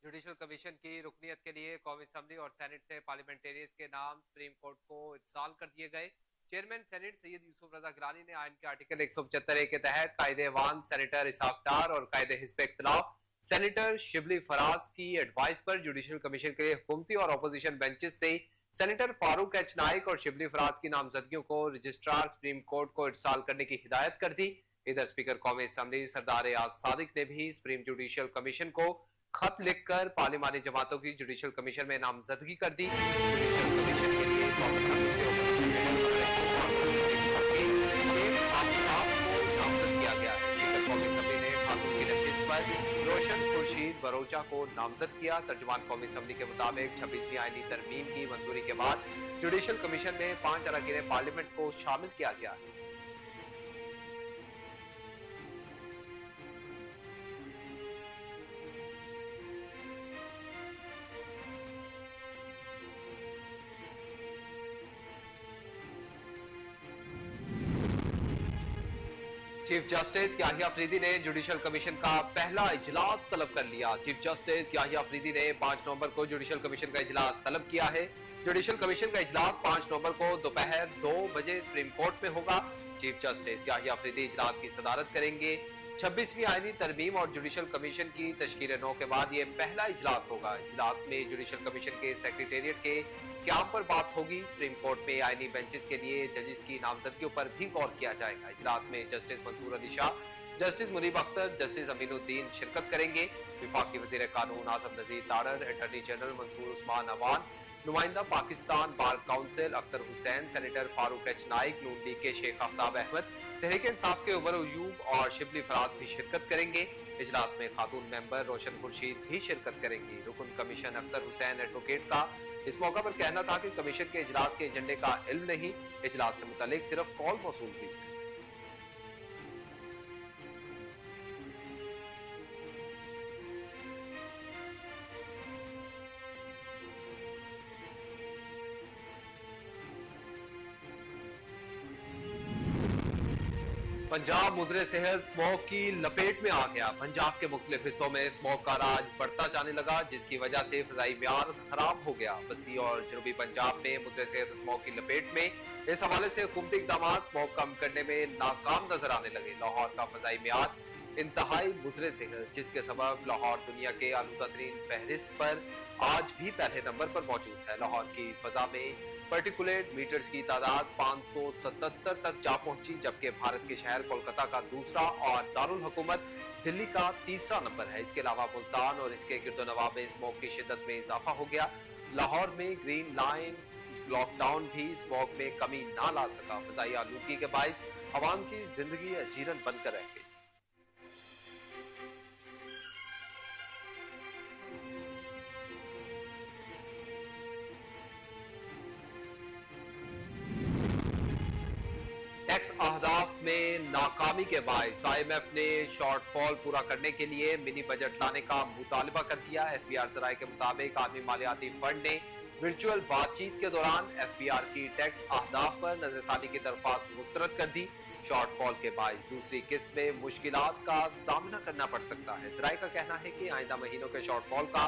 Judicial commission की रुकनीत के लिए कौमी असम्बली और सेनेट से पार्लियामेंटेरियंस के नाम सुप्रीम कोर्ट को इरसाल कर दिए गए। चेयरमैन सेनेट सैयद यूसुफ रजा गिलानी ने आइन के आर्टिकल 175 के तहत कायदे वान सेनेटर इसाक डार और कायदे हिस्ब इख्तिलाफ सेनेटर शिबली फराज की एडवाइस पर जुडिशल कमीशन के लिए हुकूमती और अपोजिशन बेंचेस से सेनेटर फारूक एच नाइक और शिबली फराज की नामजदगियों को रजिस्ट्रार सुप्रीम कोर्ट को इरसाल करने की हिदायत कर दी। इधर स्पीकर कौमी असम्बली सरदार एयाज सादिक ने भी सुप्रीम जुडिशल कमीशन को खत लिखकर पार्लिमानी जमातों की जुडिशल कमीशन में नामजदगी कर दी। जुडिशल कमीशन के लिए कांग्रेस सदस्य नामजद किया गया है। स्पीकर कौमी असम्बली ने खातून की नशिस्त पर रोशन खुर्शीद बरोचा को नामजद किया। तर्जुमान कौमी असम्बली के मुताबिक 26वीं आईनी तरमीम की मंजूरी के बाद जुडिशल कमीशन में 5 अरकान पार्लियामेंट को शामिल किया गया है। चीफ जस्टिस याहिया अफरीदी ने जुडिशल कमीशन का पहला इजलास तलब कर लिया। चीफ जस्टिस याहिया अफरीदी ने 5 नवंबर को जुडिशल कमीशन का इजलास तलब किया है। जुडिशल कमीशन का इजलास 5 नवंबर को दोपहर 2 बजे सुप्रीम कोर्ट में होगा। चीफ जस्टिस याहिया अफरीदी इजलास की सदारत करेंगे। 26वीं आईनी तरमीम और जुडिशल कमीशन की तशकील नौ के बाद ये पहला इजलास होगा। इजलास में जुडिशल कमीशन के सेक्रेटेरिएट के क्याम पर बात होगी। सुप्रीम कोर्ट में आईनी बेंचेस के लिए जजेस की नामजदगियों पर भी गौर किया जाएगा। इजलास में justice Mansoor Ali Shah, justice Munib Akhtar, justice Aminuddin शिरकत करेंगे। विफाकी वजीर कानून आजम नजीर तारर, अटॉर्नी जनरल मंसूर उस्मान अवान, नुमाइंदा Pakistan bar council Akhtar Hussain, senator Farooq H Naek, Noon League के शेख आफ्ताब अहमद, तहरीक इंसाफ के उमर अयूब और शिबली फराज भी शिरकत करेंगे। इजलास में खातून मेंबर रोशन खुर्शीद भी शिरकत करेंगी। रुकन कमीशन अख्तर हुसैन एडवोकेट का इस मौका पर कहना था कि कमीशन के इजलास के एजेंडे का इल्म नहीं, इजलास से मुतालिक सिर्फ कॉल मौसूल थी। पंजाब मुजरे सेहत स्मोक की लपेट में आ गया। पंजाब के मुख्तलिफ हिस्सों में स्मोक का राज बढ़ता जाने लगा, जिसकी वजह से फजाई म्यार खराब हो गया। बस्ती और जनूबी पंजाब में मुजरे सेहत स्मोक की लपेट में। इस हवाले से हुकूमती इक़दाम स्मोक कम करने में नाकाम नजर आने लगे। लाहौर का फजाई म्यार इंतहाई मुजरे सेहत, जिसके सबब लाहौर दुनिया के आलूदा तरीन फहरिस्त पर आज भी पहले नंबर पर मौजूद है। लाहौर की फजा में पार्टिकुलेट मीटर्स की तादाद 577 तक जा पहुंची, जबकि भारत के शहर कोलकाता का दूसरा और दारुल हुकूमत दिल्ली का तीसरा नंबर है। इसके अलावा मुल्तान और इसके गिरदोनवा में स्मोक की शिद्दत में इजाफा हो गया। लाहौर में ग्रीन लाइन लॉकडाउन भी स्मोक में कमी ना ला सका। फजाई आलूदगी के बायस अवाम की जिंदगी अजीरन बनकर रह गई। टैक्स अहदाफ में नाकामी के बायस IMF ने शॉर्टफॉल पूरा करने के लिए मिनी बजट लाने का मुतालबा कर दिया। FBR जराये के मुताबिक आलमी मालियाती फंड ने वर्चुअल बातचीत के दौरान FBR की टैक्स अहदाफ पर नजरसानी की दरख्वास्त मुस्तरद कर दी। शॉर्टफॉल के बायस दूसरी किस्त में मुश्किलात का सामना करना पड़ सकता है। जराये का कहना है कि आइंदा महीनों के शॉर्टफॉल का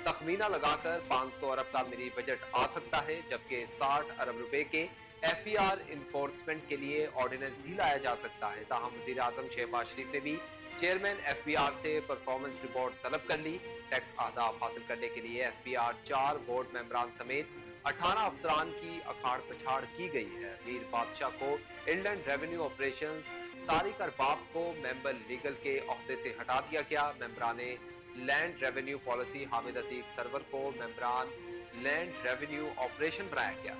तखमीना लगाकर 500 अरब का मिनी बजट आ सकता है, जबकि 60 अरब रुपए के FBR इन्फोर्समेंट के लिए ऑर्डिनेंस भी लाया जा सकता है। ताहम वज़ीर आज़म शहबाज शरीफ ने भी चेयरमैन FBR से परफॉर्मेंस रिपोर्ट तलब कर ली। टैक्स अहदाफ हासिल करने के लिए FBR 4 बोर्ड मेंबरान समेत 18 अफसरान की अखाड़ पछाड़ की गई है। मीर बादशाह को Indian revenue operation, Tariq Arbab को मेंबर लीगल के ओहदे से हटा दिया गया। मेंबरान land revenue policy Hamid Atiq Sarwar को मेंबरान लैंड रेवेन्यू ऑपरेशन बनाया गया।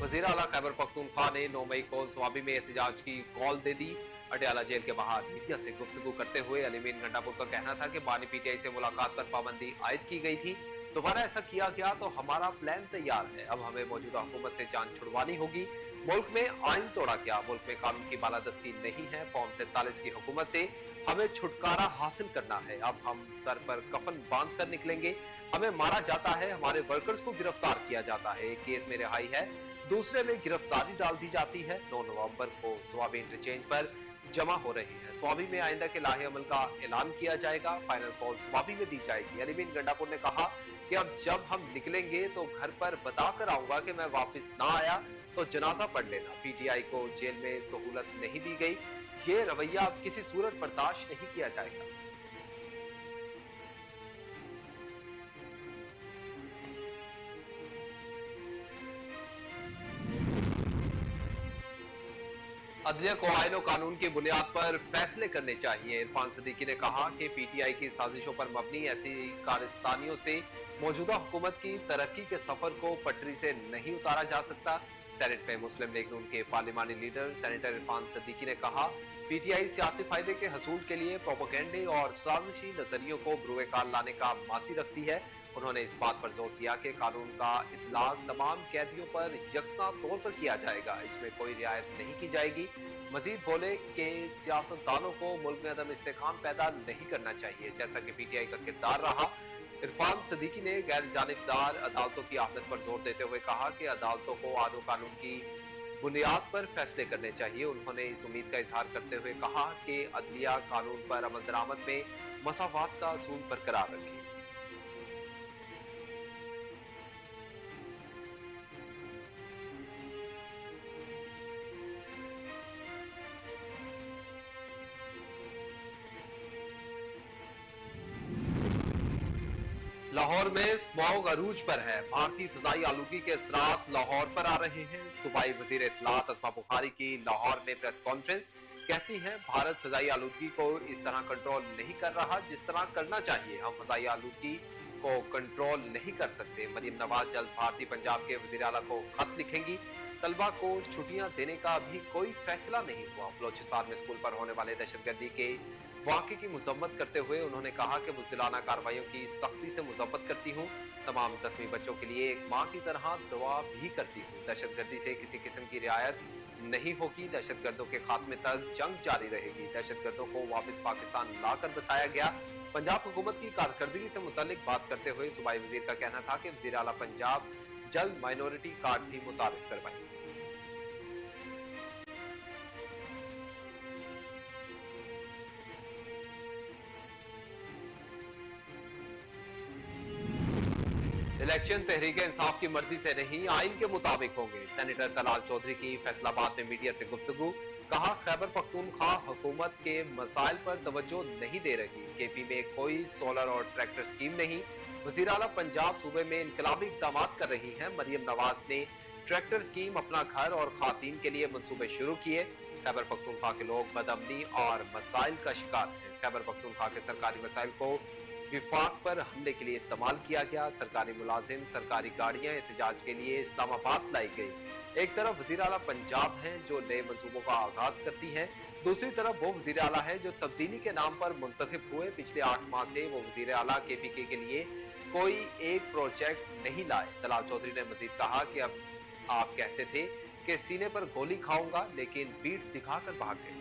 वज़ीर आला खैबर पख्तूनख्वा ने 9 मई को स्वाबी में एहतजाज की कॉल दे दी। अटियाला जेल के बाहर मीडिया से गुफ्तगू करते हुए अलीमीन गंडापुर का कहना था कि बानी PTI से मुलाकात पर पाबंदी आयद की गई थी। दोबारा ऐसा किया गया तो हमारा प्लान तैयार है। अब हमें मौजूदा हुकूमत से जान छुड़वानी होगी। मुल्क में आइन तोड़ा गया, मुल्क में कानून की बालादस्ती नहीं है। फॉर्म 47 की हुकूमत से हमें छुटकारा हासिल करना है। अब हम सर पर कफन बांध कर निकलेंगे। हमें मारा जाता है, हमारे वर्कर्स को गिरफ्तार किया जाता है। एक केस में रिहाई है, दूसरे में गिरफ्तारी डाल दी जाती है। 9 नवंबर को स्वाबी इंटरचेंज पर जमा हो रही है। स्वाबी में आइंदा के लाहे अमल का ऐलान किया जाएगा। फाइनल कॉल स्वाबी में दी जाएगी। अलीमीन गंडापुर ने कहा कि अब जब हम निकलेंगे तो घर पर बताकर आऊंगा कि मैं वापस ना आया तो जनाजा पढ़ लेना। पीटीआई को जेल में सहूलत नहीं दी गई, ये रवैया अब किसी सूरत बर्दाश्त नहीं किया जाएगा। अदलिया को आईन और कानून की बुनियाद पर फैसले करने चाहिए। इरफान सिद्दीकी ने कहा कि पीटीआई की साजिशों पर मबनी ऐसी कारस्तानियों से मौजूदा हुकूमत की तरक्की के सफर को पटरी से नहीं उतारा जा सकता। सेनेट में मुस्लिम लीग नून के पार्लिमानी लीडर सेनेटर इरफान सिद्दीकी ने कहा, पीटीआई सियासी फायदे के हसूल के लिए प्रोपेगेंडे और साजिशी नजरियों को बुरुए कार लाने का मासी रखती है। उन्होंने इस बात पर जोर दिया कि कानून का इतलाक तमाम कैदियों पर यकसा तौर पर किया जाएगा, इसमें कोई रियायत नहीं की जाएगी। मजीद बोले कि सियासतदानों को मुल्क में अदम इस्तेकाम पैदा नहीं करना चाहिए, जैसा कि पीटीआई का किरदार रहा। इरफान सिद्दीकी ने गैर जानिबदार अदालतों की अहमियत पर जोर देते हुए कहा कि अदालतों को आईन और कानून की बुनियाद पर फैसले करने चाहिए। उन्होंने इस उम्मीद का इजहार करते हुए कहा कि अदलिया कानून पर अमल दरामद में मसावात का असूल बरकरार रखे। लाहौर में स्मॉग अरूज पर है। भारतीय फिजाई आलूगी के असरात लाहौर पर आ रहे हैं। सूबाई वजीर इत्तलात अस्मा बुखारी की लाहौर में प्रेस कॉन्फ्रेंस, कहती हैं भारत फिजाई आलूगी को इस तरह कंट्रोल नहीं कर रहा जिस तरह करना चाहिए। हम फिजाई आलूगी को कंट्रोल नहीं कर सकते। मरियम नवाज जल्द भारतीय पंजाब के वजीर आला को खत लिखेंगी। तलबा को छुट्टियां देने का भी कोई फैसला नहीं हुआ। बलोचिस्तान में स्कूल पर होने वाले दहशतगर्दी के वाक़े की मजम्मत करते हुए उन्होंने कहा कि बुज़दिलाना कार्रवाइयों की सख्ती से मजम्मत करती हूँ। तमाम जख्मी बच्चों के लिए एक माँ की तरह दुआ भी करती हूँ। दहशतगर्दी से किसी किस्म की रियायत नहीं होगी। दहशतगर्दों के खात्मे तक जंग जारी रहेगी। दहशतगर्दों को वापस पाकिस्तान लाकर बसाया गया। पंजाब हुकूमत की कारकर्दगी से मुतालिक बात करते हुए सूबाई वजीर का कहना था कि वजीर आला पंजाब जल्द माइनॉरिटी कार्ड भी मुतारिफ करवाएंगे। इलेक्शन तहरीक इंसाफ की मर्जी से नहीं, आइन के मुताबिक होंगे। सेनेटर तलाल चौधरी की फैसलाबाद में मीडिया से गुफ्तगू, कहा खैबर पख्तूनख्वा हुकूमत के मसाइल पर तवज्जो नहीं दे रही। केपी में कोई सोलर और ट्रैक्टर स्कीम नहीं। वजीर आला पंजाब सूबे में इनकलाबी इक़दाम कर रही हैं। मरियम नवाज ने ट्रैक्टर स्कीम, अपना घर और खातीन के लिए मंसूबे शुरू किए। खैबर पख्तूनख्वा के लोग बदअमनी और मसाइल का शिकार हैं। खैबर पख्तूनख्वा के सरकारी मसाइल को विफाक पर हमले के लिए इस्तेमाल किया गया। सरकारी मुलाजिम, सरकारी गाड़ियां एहतजाज के लिए इस्लामाबाद लाई गई। एक तरफ वजीर आला पंजाब हैं जो नए मंसूबों का आगाज करती हैं, दूसरी तरफ वो वजीर आला है जो तब्दीली के नाम पर मुंतखब हुए। पिछले 8 माह से वो वजीर आला केपीके के लिए कोई एक प्रोजेक्ट नहीं लाए। तलाल चौधरी ने मजीद कहा कि अब आप कहते थे कि सीने पर गोली खाऊंगा, लेकिन पीठ दिखाकर भाग गए।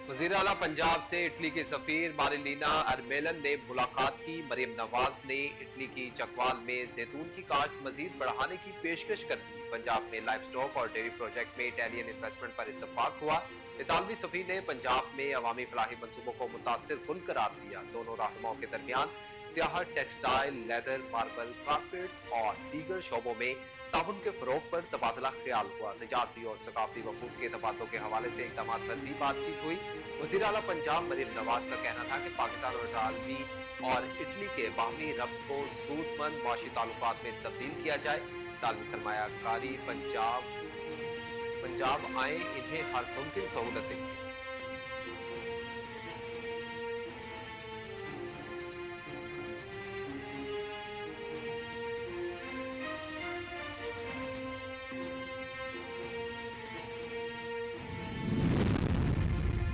वजीर आला पंजाब से इटली के सफीर मारिलीना अरमेलन ने मुलाकात की। मरियम नवाज ने इटली की चकवाल में जैतून की काश्त मजीद बढ़ाने की पेशकश कर दी। पंजाब में लाइफ स्टॉक और डेयरी प्रोजेक्ट में इटालियन इन्वेस्टमेंट पर इत्तफाक हुआ। इतालवी सफीर ने पंजाब में अवामी फलाही मंसूबों को मुतासिर कुन करार दिया। दोनों रहनुमाओं के दरमियान सियाहत, टेक्सटाइल, लेदर, मार्बल, कारपेट्स और दीगर शोबों में ताउन के फरोग पर तबादला ख्याल हुआ। तजारती और सकाफती वफूद के तबादलों के हवाले से इकदाम पर भी बातचीत हुई। वज़ीर आला पंजाब मरियम नवाज का कहना था कि पाकिस्तान और इटाली और इटली के बाहमी रब्त को सूदमंद माशी ताल्लुकात में तब्दील किया जाए। इतालवी सरमायाकारी पंजाब आए, इन्हें हर मुमकिन सहूलत दें।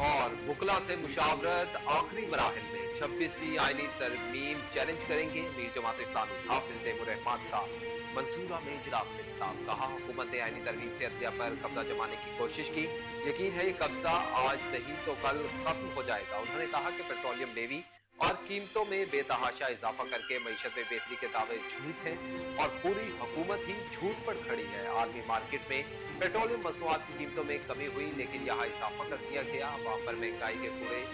और वकला से मुशावरत आखिरी मराहल में 26वीं आईनी तरमीम चैलेंज करेंगे। मीर जमात इस्लामी हाफिज तैमूर रहमान का मंसूरा में इजलास से खिताब। कहा, हुकूमत ने आईनी तरमीम से अदलिया पर कब्जा जमाने की कोशिश की, यकीन है ये कब्जा आज नहीं तो कल खत्म हो जाएगा। उन्होंने कहा कि पेट्रोलियम लेवी और कीमतों में बेतहाशा इजाफा करके मईशत में बेहतरी के दावे झूठ हैं और पूरी हुकूमत ही झूठ पर खड़ी है। आलमी मार्केट में पेट्रोलियम मसनूआत की कीमतों में कमी हुई, लेकिन यहाँ इजाफा कर दिया गया। वहाँ पर महंगाई के कूड़े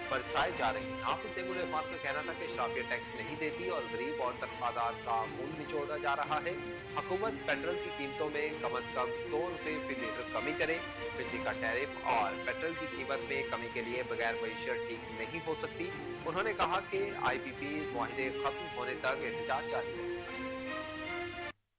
बरसाए जा रहे हैं। हाफिज तैमूर रहमान का कहना था कि शराफिया टैक्स नहीं देती और गरीब और तनख्वाहदार का खून निचोड़ा जा रहा है। हुकूमत पेट्रोल की कीमतों में कम अज कम 100 रुपए फी लीटर कमी करे। बिजली का टैरिफ और पेट्रोल की कीमत में कमी के लिए बगैर मईशत ठीक नहीं हो सकती। उन्होंने कहा कि IPP मुआहदे खत्म होने तक एहतजाज जारी है।